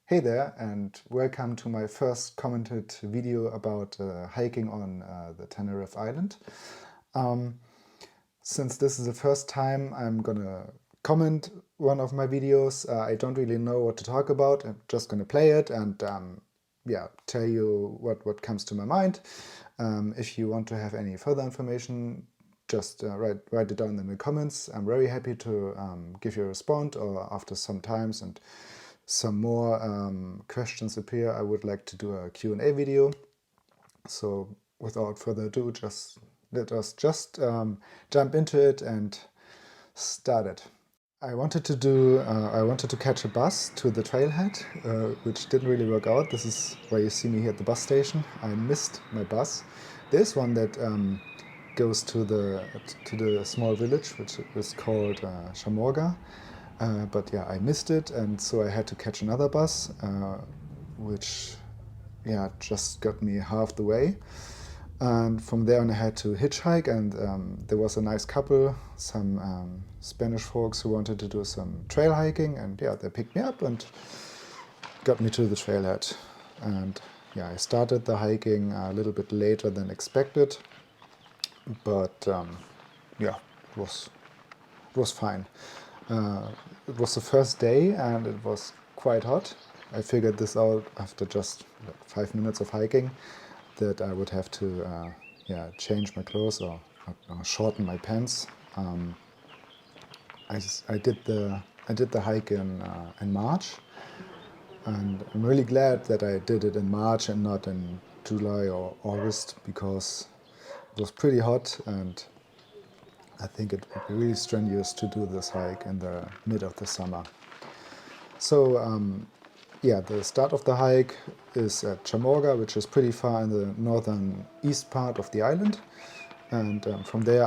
Hey there, and welcome to my first commented video about hiking on the Tenerife island. Um, since this is the first time I'm gonna comment one of my videos, I don't really know what to talk about. I'm just gonna play it and yeah, tell you what comes to my mind. If you want to have any further information, just write it down in the comments. I'm very happy to give you a response, or after some times and some more questions appear, I would like to do a Q&A video. So without further ado, let us jump into it and start it. I wanted to catch a bus to the trailhead, which didn't really work out. This is where you see me here at the bus station. I missed my bus. There's one that goes to the small village, which is called Chamorga. But yeah, I missed it, and so I had to catch another bus, which yeah, just got me half the way. And from there on I had to hitchhike, and there was a nice couple, some Spanish folks who wanted to do some trail hiking, and yeah, they picked me up and got me to the trailhead. And yeah, I started the hiking a little bit later than expected, but yeah, it was fine. It was the first day and it was quite hot. I figured this out after just like 5 minutes of hiking, that I would have to yeah, change my clothes or shorten my pants. I did the hike in March, and I'm really glad that I did it in March and not in July or August, because it was pretty hot, and I think it would be really strenuous to do this hike in the mid of the summer. So yeah, the start of the hike is at Chamorga, which is pretty far in the northern east part of the island. And from there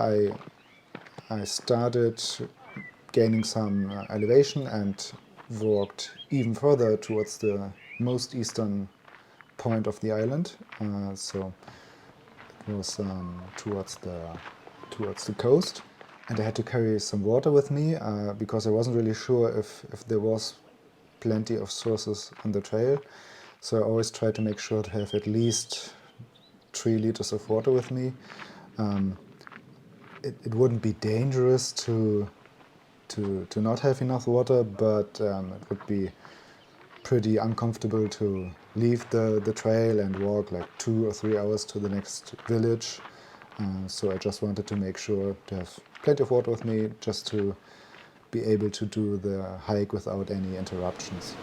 I started gaining some elevation and walked even further towards the most eastern point of the island. So it was towards the coast. And I had to carry some water with me because I wasn't really sure if there was plenty of sources on the trail. So I always try to make sure to have at least 3 liters of water with me. It wouldn't be dangerous to not have enough water, but it would be pretty uncomfortable to leave the trail and walk like 2 or 3 hours to the next village. So I just wanted to make sure to have plenty of water with me, just to be able to do the hike without any interruptions.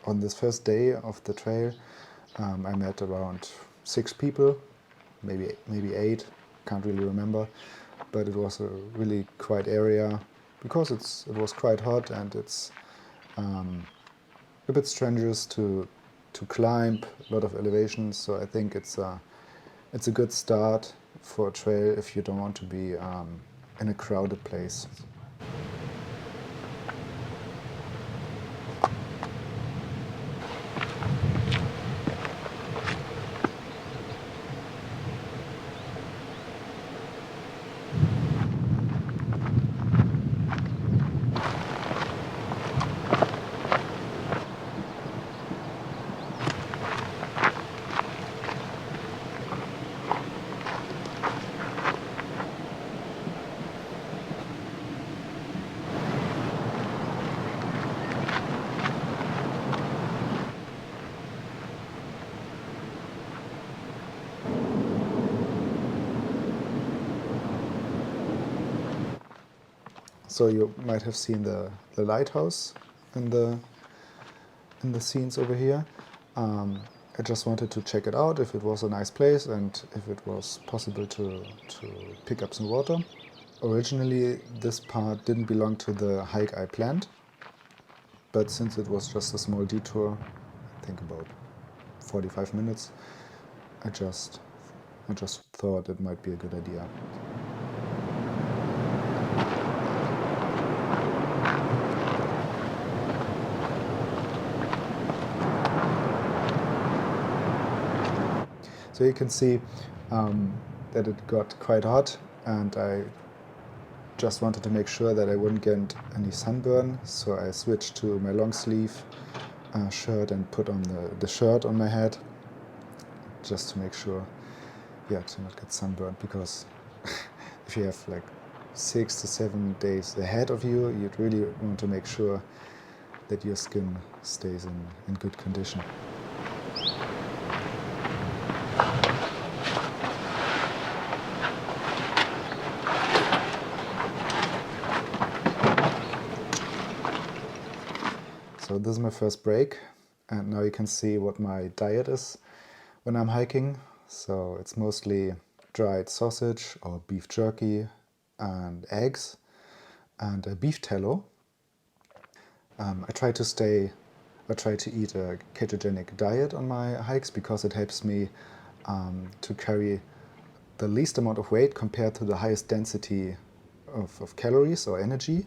On this first day of the trail, I met around 6 people, maybe 8, can't really remember, but it was a really quiet area because it was quite hot, and it's a bit strenuous to climb a lot of elevations. So I think it's a good start for a trail if you don't want to be in a crowded place. So you might have seen the lighthouse in the scenes over here. I just wanted to check it out, if it was a nice place and if it was possible to pick up some water. Originally, this part didn't belong to the hike I planned, but since it was just a small detour, I think about 45 minutes, I just thought it might be a good idea. So you can see that it got quite hot, and I just wanted to make sure that I wouldn't get any sunburn, so I switched to my long sleeve shirt and put on the shirt on my head, just to make sure, yeah, to not get sunburned, because if you have like 6 to 7 days ahead of you, you'd really want to make sure that your skin stays in good condition. So this is my first break, and now you can see what my diet is when I'm hiking. So it's mostly dried sausage or beef jerky and eggs and a beef tallow. I try to eat a ketogenic diet on my hikes because it helps me to carry the least amount of weight compared to the highest density of calories or energy.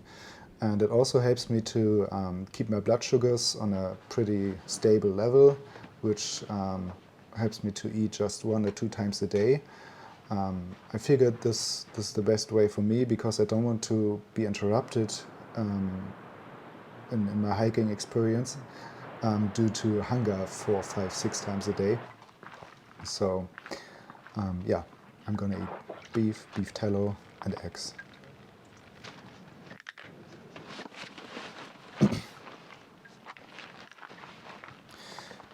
And it also helps me to keep my blood sugars on a pretty stable level, which helps me to eat just 1 or 2 times a day. I figured this is the best way for me because I don't want to be interrupted in my hiking experience due to hunger 4, 5, 6 times a day. So yeah, I'm gonna eat beef tallow and eggs.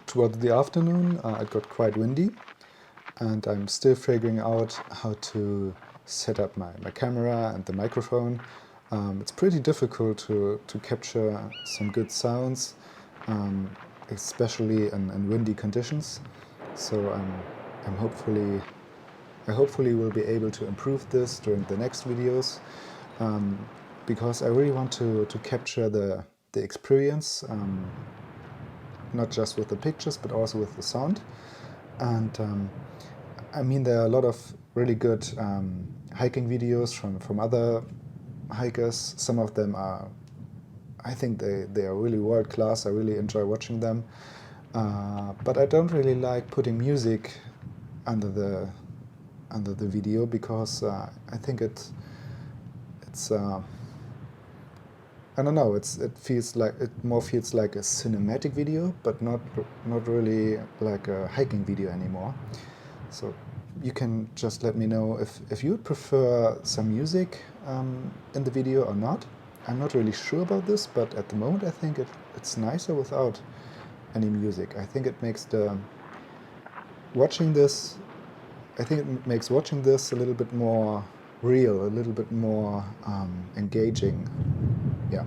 Towards the afternoon it got quite windy, and I'm still figuring out how to set up my camera and the microphone. It's pretty difficult to capture some good sounds, especially in windy conditions. So I hopefully will be able to improve this during the next videos, because I really want to capture the experience, not just with the pictures but also with the sound. And I mean, there are a lot of really good hiking videos from other hikers. Some of them are, I think they are really world class. I really enjoy watching them. But I don't really like putting music under the video because I think it's I don't know. It more feels like a cinematic video, but not really like a hiking video anymore. So you can just let me know if you would prefer some music in the video or not. I'm not really sure about this, but at the moment I think it's nicer without any music. I think it makes watching this a little bit more real, a little bit more engaging. Yeah.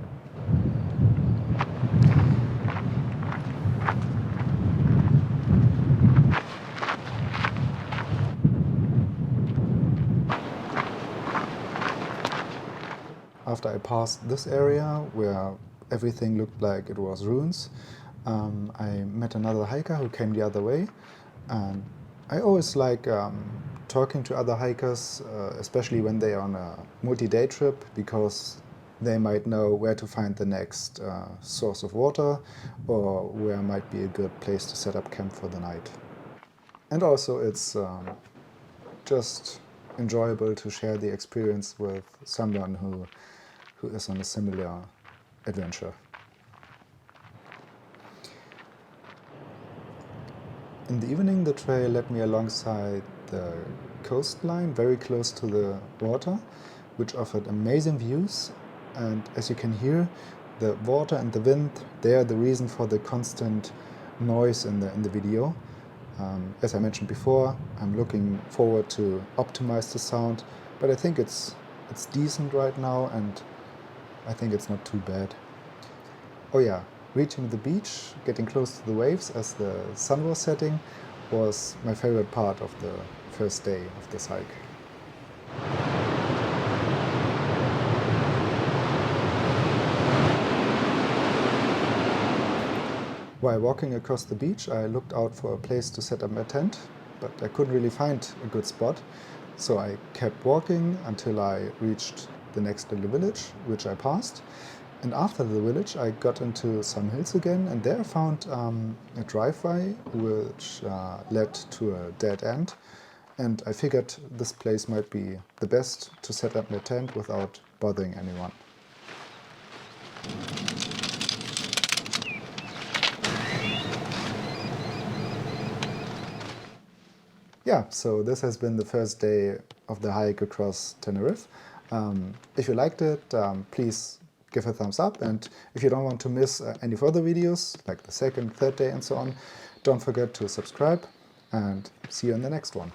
After I passed this area where everything looked like it was ruins, I met another hiker who came the other way. And I always like talking to other hikers, especially when they are on a multi-day trip, because they might know where to find the next source of water, or where might be a good place to set up camp for the night. And also it's just enjoyable to share the experience with someone who is on a similar adventure. In the evening, the trail led me alongside the coastline, very close to the water, which offered amazing views. And as you can hear, the water and the wind, they are the reason for the constant noise in the video. As I mentioned before, I'm looking forward to optimize the sound, but I think it's decent right now, and I think it's not too bad. Oh yeah, reaching the beach, getting close to the waves as the sun was setting, was my favorite part of the first day of this hike. While walking across the beach, I looked out for a place to set up my tent, but I couldn't really find a good spot. So I kept walking until I reached the next little village, which I passed. And after the village I got into some hills again, and there I found a driveway which led to a dead end, and I figured this place might be the best to set up my tent without bothering anyone. Yeah, so this has been the first day of the hike across Tenerife. If you liked it, please give a thumbs up, and if you don't want to miss any further videos, like the second, third day and so on, don't forget to subscribe, and see you in the next one.